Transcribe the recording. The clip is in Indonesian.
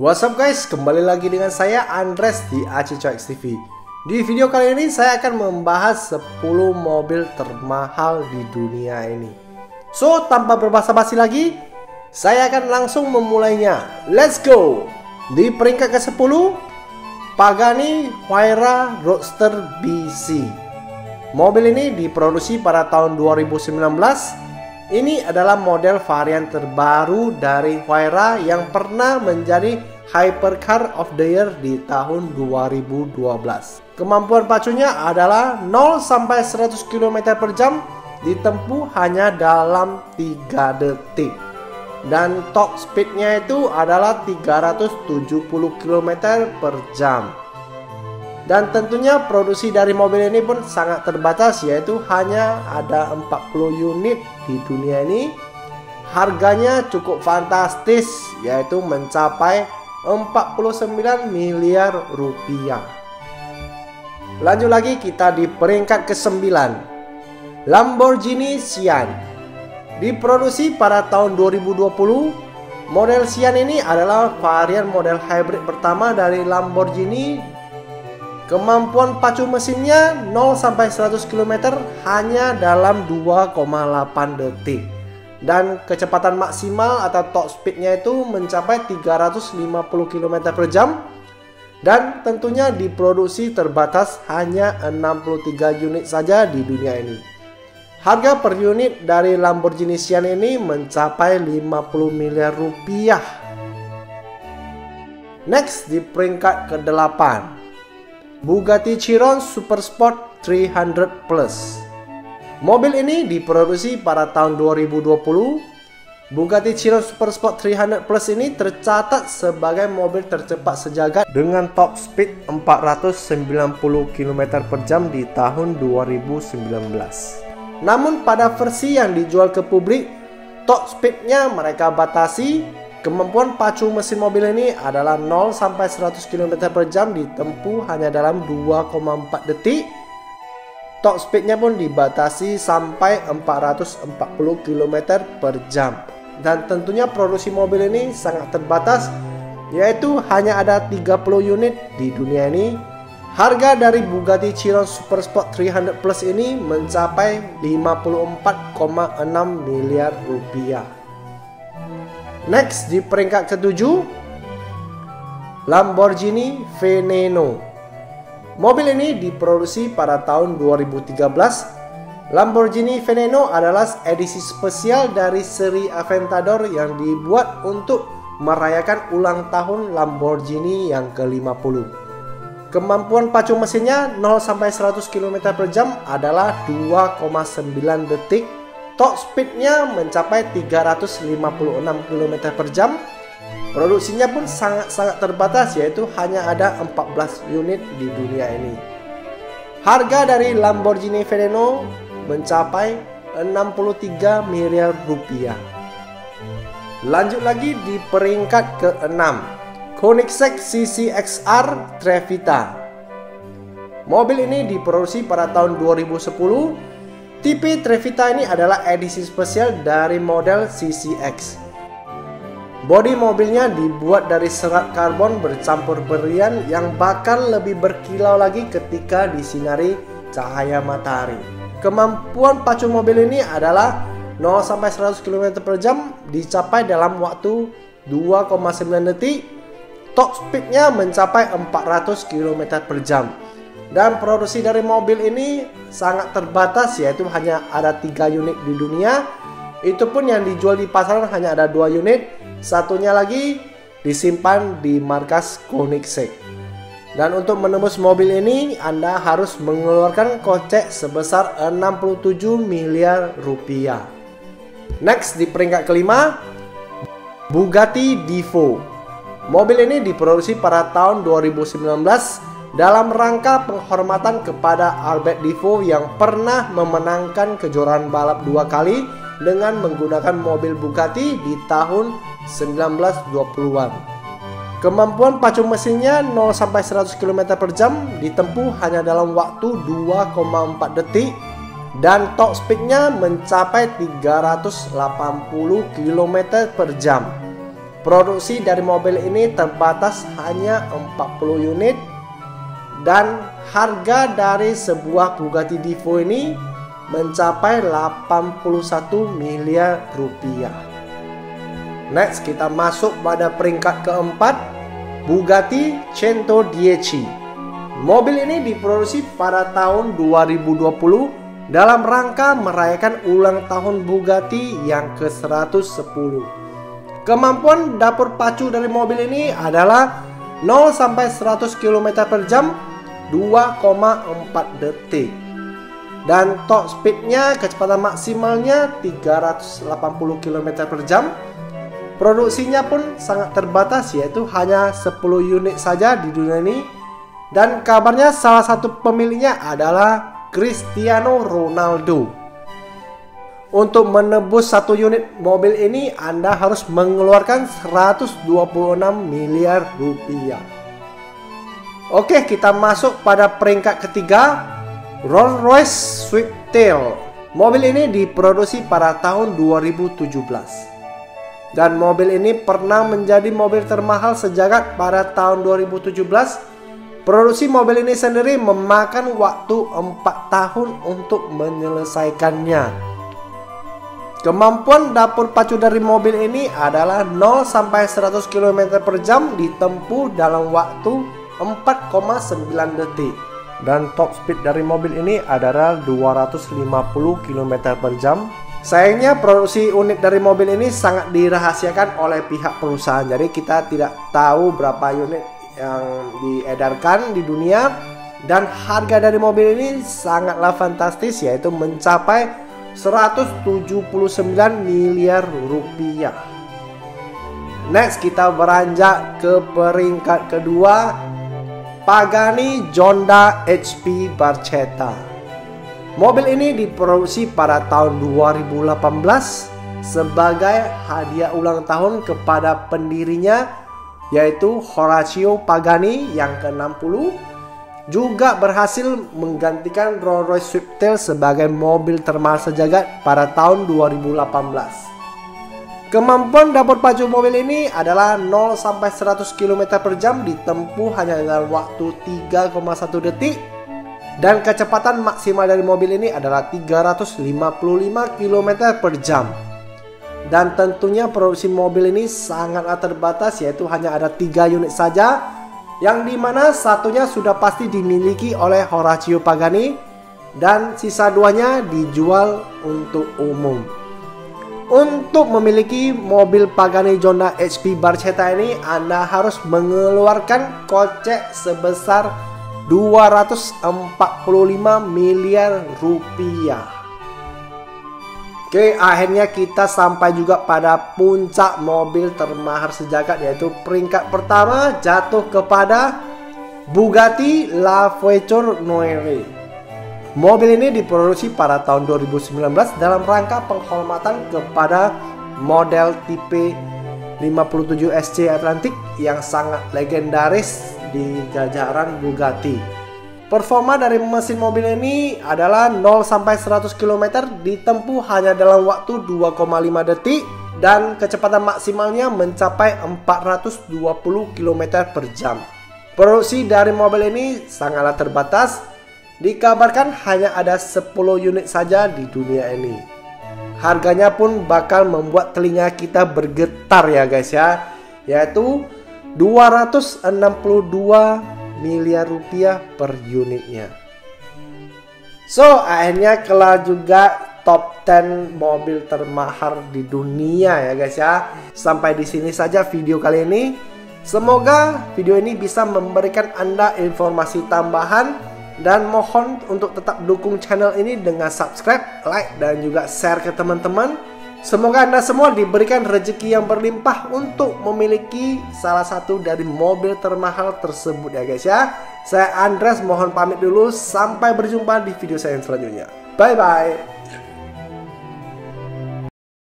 What's up guys, kembali lagi dengan saya Andres di ACCOX TV. Di video kali ini saya akan membahas 10 mobil termahal di dunia ini. So, tanpa berbasa-basi lagi, saya akan langsung memulainya. Let's go! Di peringkat ke-10, Pagani Huayra Roadster BC. Mobil ini diproduksi pada tahun 2019. Ini adalah model varian terbaru dari Huayra yang pernah menjadi Hypercar of the Year di tahun 2012. Kemampuan pacunya adalah 0-100 km per jam ditempuh hanya dalam 3 detik. Dan top speednya itu adalah 370 km per jam. Dan tentunya produksi dari mobil ini pun sangat terbatas, yaitu hanya ada 40 unit di dunia ini. Harganya cukup fantastis, yaitu mencapai 49 miliar rupiah. Lanjut lagi, kita di peringkat ke-9, Lamborghini Sian. Diproduksi pada tahun 2020, model Sian ini adalah varian model hybrid pertama dari Lamborghini. Kemampuan pacu mesinnya 0-100 km hanya dalam 2,8 detik. Dan kecepatan maksimal atau top speednya itu mencapai 350 km per jam. Dan tentunya diproduksi terbatas hanya 63 unit saja di dunia ini. Harga per unit dari Lamborghini Sian ini mencapai 50 miliar rupiah. Next, di peringkat ke-8, Bugatti Chiron Supersport 300 Plus. Mobil ini diproduksi pada tahun 2020. Bugatti Chiron Supersport 300 Plus ini tercatat sebagai mobil tercepat sejagat dengan top speed 490 km per jam di tahun 2019. Namun pada versi yang dijual ke publik, top speednya mereka batasi. Kemampuan pacu mesin mobil ini adalah 0-100 km per jam ditempuh hanya dalam 2,4 detik. Top speednya pun dibatasi sampai 440 km per jam. Dan tentunya produksi mobil ini sangat terbatas, yaitu hanya ada 30 unit di dunia ini. Harga dari Bugatti Chiron Supersport 300 Plus ini mencapai 54,6 miliar rupiah. Next, di peringkat ke-7, Lamborghini Veneno. Mobil ini diproduksi pada tahun 2013. Lamborghini Veneno adalah edisi spesial dari seri Aventador yang dibuat untuk merayakan ulang tahun Lamborghini yang ke-50. Kemampuan pacu mesinnya 0-100 km per jam adalah 2,9 detik. Top speednya mencapai 356 km per jam. Produksinya pun sangat terbatas, yaitu hanya ada 14 unit di dunia ini. Harga dari Lamborghini Veneno mencapai 63 miliar rupiah. Lanjut lagi di peringkat ke-6, Koenigsegg CC-XR Trevita. Mobil ini diproduksi pada tahun 2010. Tipe Trevita ini adalah edisi spesial dari model CC-X. Bodi mobilnya dibuat dari serat karbon bercampur berian yang bakal lebih berkilau lagi ketika disinari cahaya matahari. Kemampuan pacu mobil ini adalah 0-100 km per jam dicapai dalam waktu 2,9 detik. Top speednya mencapai 400 km per jam. Dan produksi dari mobil ini sangat terbatas, yaitu hanya ada 3 unit di dunia. Itu pun yang dijual di pasaran hanya ada 2 unit. Satunya lagi disimpan di markas Koenigsegg. Dan untuk menembus mobil ini, Anda harus mengeluarkan kocek sebesar 67 miliar rupiah. Next, di peringkat ke-5, Bugatti Divo. Mobil ini diproduksi pada tahun 2019 dalam rangka penghormatan kepada Albert Divo yang pernah memenangkan kejuaraan balap 2 kali dengan menggunakan mobil Bugatti di tahun 1920-an. Kemampuan pacu mesinnya 0-100 km per jam ditempuh hanya dalam waktu 2,4 detik. Dan top speednya mencapai 380 km per jam. Produksi dari mobil ini terbatas hanya 40 unit dan harga dari sebuah Bugatti Divo ini mencapai 81 miliar rupiah. Next, kita masuk pada peringkat keempat, Bugatti Cento Dieci. Mobil ini diproduksi pada tahun 2020 dalam rangka merayakan ulang tahun Bugatti yang ke-110. Kemampuan dapur pacu dari mobil ini adalah 0 sampai 100 km per jam 2,4 detik. Dan top speednya, kecepatan maksimalnya 380 km per jam. Produksinya pun sangat terbatas, yaitu hanya 10 unit saja di dunia ini. Dan kabarnya salah satu pemiliknya adalah Cristiano Ronaldo. Untuk menebus satu unit mobil ini, Anda harus mengeluarkan 126 miliar rupiah. Oke, kita masuk pada peringkat ketiga, Rolls-Royce Swiftail. Mobil ini diproduksi pada tahun 2017. Dan mobil ini pernah menjadi mobil termahal sejagat pada tahun 2017. Produksi mobil ini sendiri memakan waktu 4 tahun untuk menyelesaikannya. Kemampuan dapur pacu dari mobil ini adalah 0 sampai 100 km per jam ditempuh dalam waktu 4,9 detik. Dan top speed dari mobil ini adalah 250 km per jam. Sayangnya produksi unit dari mobil ini sangat dirahasiakan oleh pihak perusahaan. Jadi kita tidak tahu berapa unit yang diedarkan di dunia. Dan harga dari mobil ini sangatlah fantastis, yaitu mencapai 179 miliar rupiah. Next, kita beranjak ke peringkat kedua, Pagani Zonda HP Barchetta. Mobil ini diproduksi pada tahun 2018 sebagai hadiah ulang tahun kepada pendirinya, yaitu Horacio Pagani yang ke-60. Juga berhasil menggantikan Rolls-Royce Swiftail sebagai mobil termahal sejagat pada tahun 2018. Kemampuan dapur pacu mobil ini adalah 0 sampai 100 km per jam ditempuh hanya dalam waktu 3,1 detik. Dan kecepatan maksimal dari mobil ini adalah 355 km per jam. Dan tentunya produksi mobil ini sangatlah terbatas, yaitu hanya ada 3 unit saja, yang dimana satunya sudah pasti dimiliki oleh Horacio Pagani dan sisa 2-nya dijual untuk umum. Untuk memiliki mobil Pagani Zonda HP Barchetta ini, Anda harus mengeluarkan kocek sebesar 245 miliar rupiah. Oke, akhirnya kita sampai juga pada puncak mobil termahal sejagat, yaitu peringkat pertama jatuh kepada Bugatti La Voiture Noire. Mobil ini diproduksi pada tahun 2019 dalam rangka penghormatan kepada model tipe 57 SC Atlantic yang sangat legendaris di jajaran Bugatti. Performa dari mesin mobil ini adalah 0 sampai 100 km ditempuh hanya dalam waktu 2,5 detik dan kecepatan maksimalnya mencapai 420 km per jam. Produksi dari mobil ini sangatlah terbatas. Dikabarkan hanya ada 10 unit saja di dunia ini. Harganya pun bakal membuat telinga kita bergetar ya guys ya, yaitu 262 miliar rupiah per unitnya. So, akhirnya kelar juga top 10 mobil termahal di dunia ya guys ya. Sampai di sini saja video kali ini. Semoga video ini bisa memberikan Anda informasi tambahan dan mohon untuk tetap dukung channel ini dengan subscribe, like dan juga share ke teman-teman. Semoga Anda semua diberikan rezeki yang berlimpah untuk memiliki salah satu dari mobil termahal tersebut ya guys ya. Saya Andres mohon pamit dulu, sampai berjumpa di video saya selanjutnya. Bye bye.